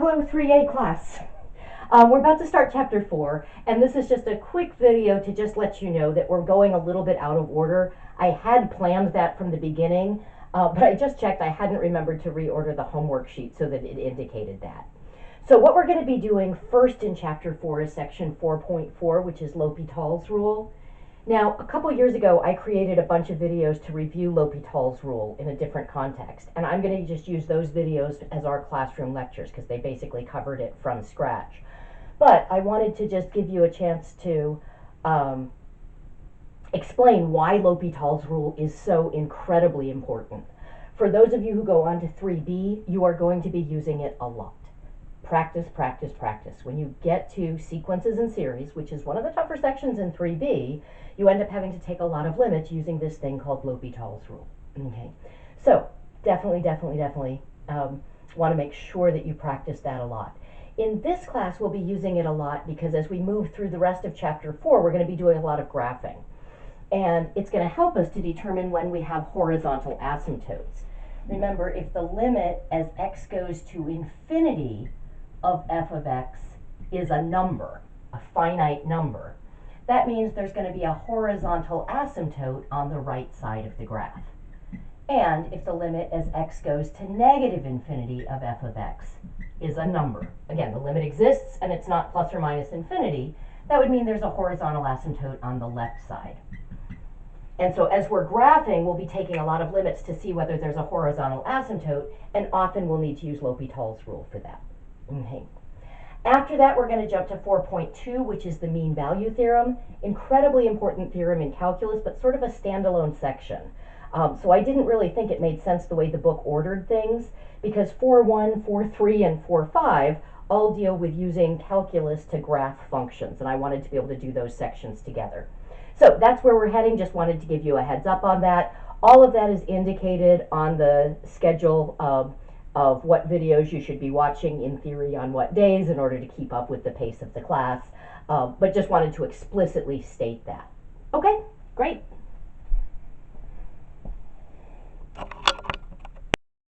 Hello 3A class. We're about to start chapter 4, and this is just a quick video to just let you know that we're going a little bit out of order. I had planned that from the beginning, but I just checked. I hadn't remembered to reorder the homework sheet so that it indicated that. So what we're going to be doing first in chapter 4 is section 4.4, which is L'Hopital's rule. Now, a couple years ago, I created a bunch of videos to review L'Hopital's rule in a different context, and I'm going to just use those videos as our classroom lectures because they basically covered it from scratch. But I wanted to just give you a chance to explain why L'Hopital's rule is so incredibly important. For those of you who go on to 3B, you are going to be using it a lot. Practice, practice, practice. When you get to sequences and series, which is one of the tougher sections in 3B, you end up having to take a lot of limits using this thing called L'Hopital's rule. Okay, so definitely want to make sure that you practice that a lot. In this class, we'll be using it a lot because as we move through the rest of chapter 4, we're going to be doing a lot of graphing. And it's going to help us to determine when we have horizontal asymptotes. Remember, if the limit as x goes to infinity of f of x is a number, a finite number, that means there's going to be a horizontal asymptote on the right side of the graph. And if the limit as x goes to negative infinity of f of x is a number, again, the limit exists and it's not plus or minus infinity, that would mean there's a horizontal asymptote on the left side. And so as we're graphing, we'll be taking a lot of limits to see whether there's a horizontal asymptote, and often we'll need to use L'Hopital's rule for that. Okay. After that, we're going to jump to 4.2, which is the mean value theorem. Incredibly important theorem in calculus, but sort of a standalone section. So I didn't really think it made sense the way the book ordered things, because 4.1, 4.3, and 4.5 all deal with using calculus to graph functions, and I wanted to be able to do those sections together. So that's where we're heading. Just wanted to give you a heads up on that. All of that is indicated on the schedule of what videos you should be watching in theory on what days in order to keep up with the pace of the class. But just wanted to explicitly state that. Okay, great.